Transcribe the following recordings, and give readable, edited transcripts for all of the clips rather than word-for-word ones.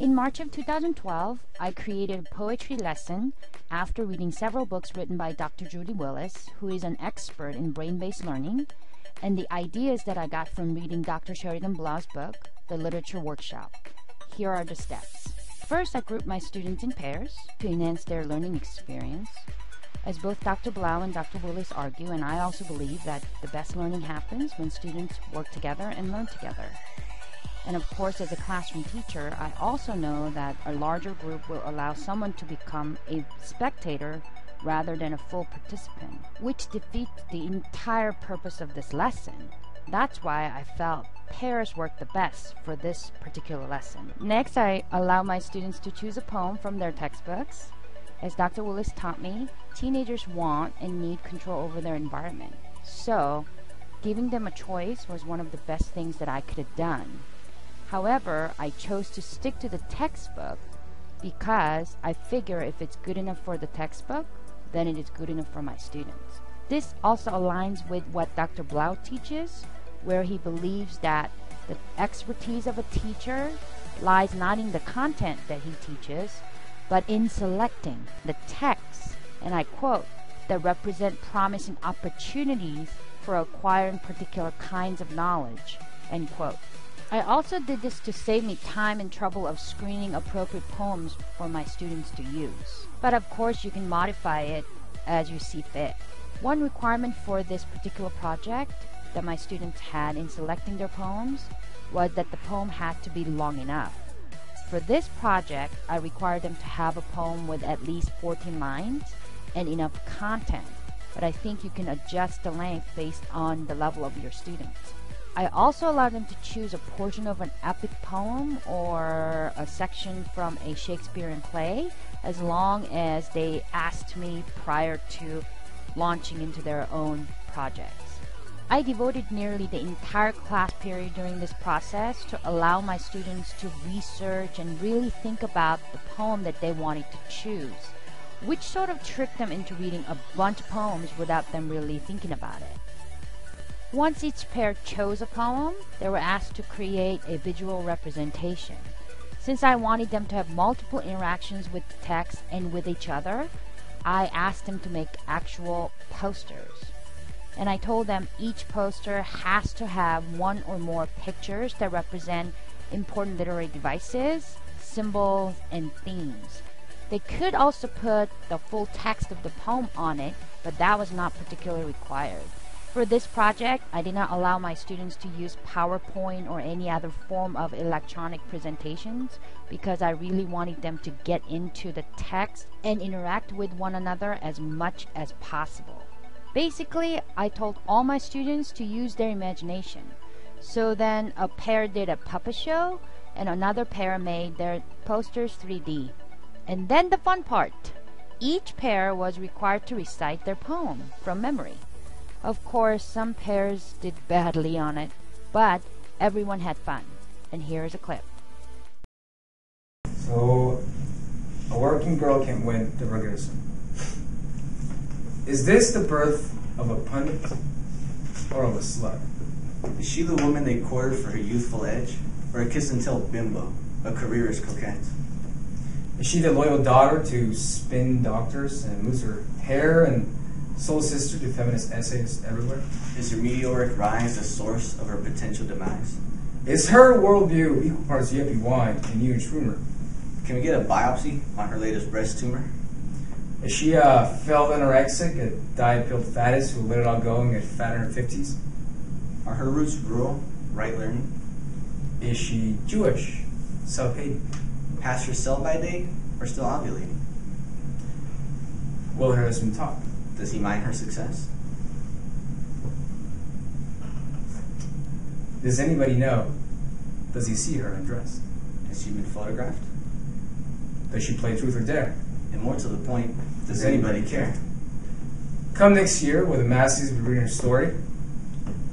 In March of 2012, I created a poetry lesson after reading several books written by Dr. Judy Willis, who is an expert in brain-based learning, and the ideas that I got from reading Dr. Sheridan Blau's book, The Literature Workshop. Here are the steps. First, I grouped my students in pairs to enhance their learning experience. As both Dr. Blau and Dr. Willis argue, and I also believe that the best learning happens when students work together and learn together. And of course, as a classroom teacher, I also know that a larger group will allow someone to become a spectator rather than a full participant, which defeats the entire purpose of this lesson. That's why I felt pairs work the best for this particular lesson. Next, I allow my students to choose a poem from their textbooks. As Dr. Willis taught me, teenagers want and need control over their environment. So, giving them a choice was one of the best things that I could have done. However, I chose to stick to the textbook because I figure if it's good enough for the textbook, then it is good enough for my students. This also aligns with what Dr. Blau teaches, where he believes that the expertise of a teacher lies not in the content that he teaches, but in selecting the texts, and I quote, that represent promising opportunities for acquiring particular kinds of knowledge, end quote. I also did this to save me time and trouble of screening appropriate poems for my students to use. But of course you can modify it as you see fit. One requirement for this particular project that my students had in selecting their poems was that the poem had to be long enough. For this project, I required them to have a poem with at least 14 lines and enough content, but I think you can adjust the length based on the level of your students. I also allowed them to choose a portion of an epic poem or a section from a Shakespearean play, as long as they asked me prior to launching into their own projects. I devoted nearly the entire class period during this process to allow my students to research and really think about the poem that they wanted to choose, which sort of tricked them into reading a bunch of poems without them really thinking about it. Once each pair chose a poem, they were asked to create a visual representation. Since I wanted them to have multiple interactions with the text and with each other, I asked them to make actual posters. And I told them each poster has to have one or more pictures that represent important literary devices, symbols, and themes. They could also put the full text of the poem on it, but that was not particularly required. For this project, I did not allow my students to use PowerPoint or any other form of electronic presentations because I really wanted them to get into the text and interact with one another as much as possible. Basically, I told all my students to use their imagination. So then a pair did a puppet show and another pair made their posters 3D. And then the fun part! Each pair was required to recite their poem from memory. Of course, some pairs did badly on it, but everyone had fun. And here is a clip. So, a working girl can't win the Ferguson. Is this the birth of a pundit or of a slut? Is she the woman they courted for her youthful edge, or a kiss-and-tell bimbo, a careerist coquette? Is she the loyal daughter to spin doctors and lose her hair and soul sister to feminist essays everywhere? Is her meteoric rise the source of her potential demise? Is her worldview equal parts yuppie wine and huge rumor? Can we get a biopsy on her latest breast tumor? Is she a failed anorexic, a diet-pilled fattest who let it all go and get fat in her 50s? Are her roots rural, right learning? Is she Jewish, self-hating? Past her sell-by date, or still ovulating? Will her husband talk? Does he mind her success? Does anybody know? Does he see her undressed? Has she been photographed? Does she play truth or dare? And more to the point, does anybody care? Come next year, where the masses will be reading her story.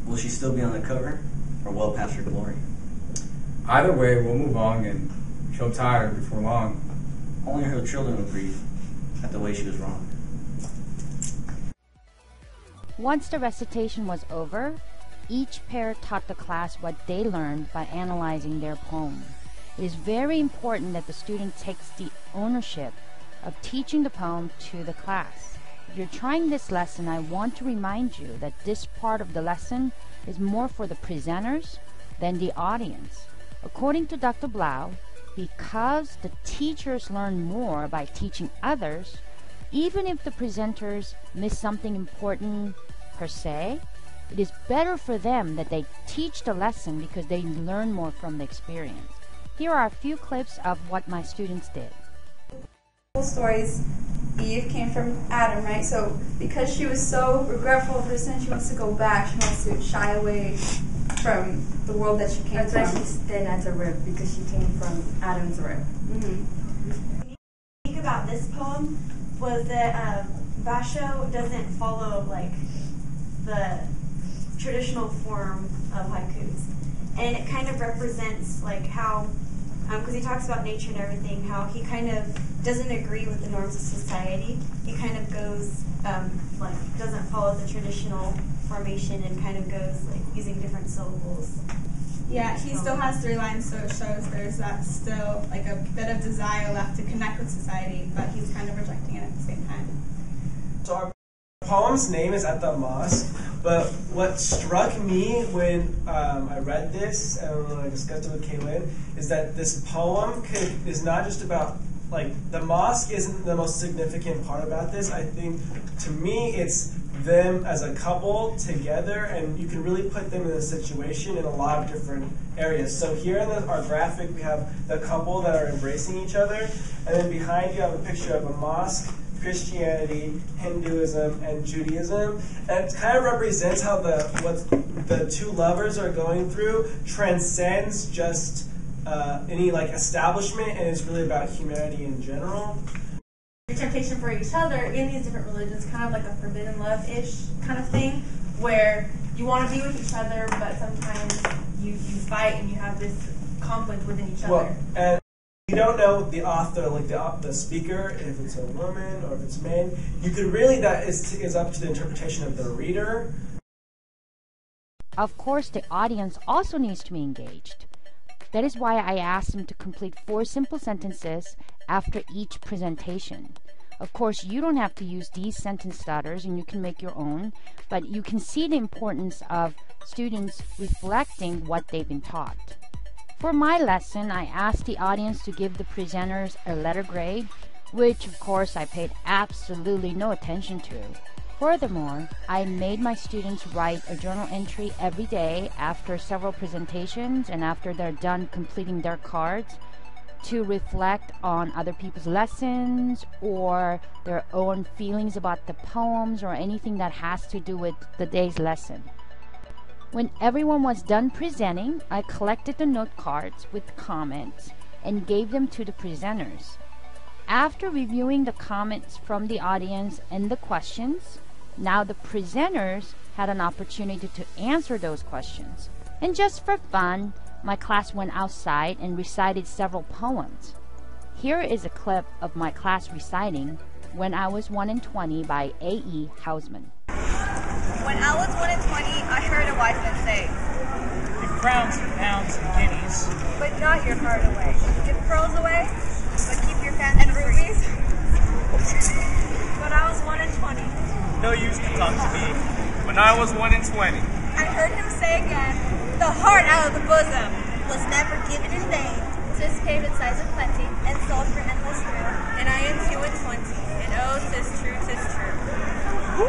Will she still be on the cover, or well past her glory? Either way, we'll move on, and she'll tire before long. Only her children will grieve at the way she was wrong. Once the recitation was over, each pair taught the class what they learned by analyzing their poem. It is very important that the student takes the ownership of teaching the poem to the class. If you're trying this lesson, I want to remind you that this part of the lesson is more for the presenters than the audience. According to Dr. Blau, because the teachers learn more by teaching others, even if the presenters miss something important per se, it is better for them that they teach the lesson because they learn more from the experience. Here are a few clips of what my students did. Stories, Eve came from Adam, right? So because she was so regretful of her sin, she wants to go back. She wants to shy away from the world that she came from. That's why she's thin as a rib, because she came from Adam's rib. What I think about this poem was that Basho doesn't follow like the traditional form of haikus, and it kind of represents like how, because he talks about nature and everything, how he kind of doesn't agree with the norms of society. He kind of goes like doesn't follow the traditional formation and kind of goes like using different syllables. Yeah, he still has 3 lines, so it shows there's that still like a bit of desire left to connect with society, but he's kind of rejecting it at the same time. So our poem's name is At the Mosque, but what struck me when I read this and when I discussed it with Kaylin is that this poem is not just about, like, the mosque isn't the most significant part about this. I think, to me, it's them as a couple together, and you can really put them in a situation in a lot of different areas. So here in our graphic, we have the couple that are embracing each other, and then behind you have a picture of a mosque, Christianity, Hinduism, and Judaism, and it kind of represents how what the two lovers are going through transcends just any like establishment, and it's really about humanity in general. The temptation for each other in these different religions, kind of like a forbidden love-ish kind of thing, where you want to be with each other, but sometimes you fight and you have this conflict within each other. And you don't know the author, like the speaker, if it's a woman or if it's men. You could really, that is up to the interpretation of the reader. Of course, the audience also needs to be engaged. That is why I asked them to complete 4 simple sentences after each presentation. Of course, you don't have to use these sentence starters, and you can make your own, but you can see the importance of students reflecting what they've been taught. For my lesson, I asked the audience to give the presenters a letter grade, which of course I paid absolutely no attention to. Furthermore, I made my students write a journal entry every day after several presentations and after they're done completing their cards to reflect on other people's lessons or their own feelings about the poems or anything that has to do with the day's lesson. When everyone was done presenting, I collected the note cards with comments and gave them to the presenters. After reviewing the comments from the audience and the questions, now the presenters had an opportunity to answer those questions. And just for fun, my class went outside and recited several poems. Here is a clip of my class reciting When I Was 1 in 20 by A.E. Hausman. When I was 1 in 20, I heard a wise man say, "Give crowns and pounds and guineas, but not your heart away. Give pearls away, but keep your fancy and rubies." When I was 1 in 20, no use to talk to me. When I was 1 in 20, I heard him say again, "The heart out of the bosom was never given in vain. 'Tis cave in size of plenty, and sold for endless thrill. And I am 2 and 20, and oh, 'tis true, 'tis true." Woo!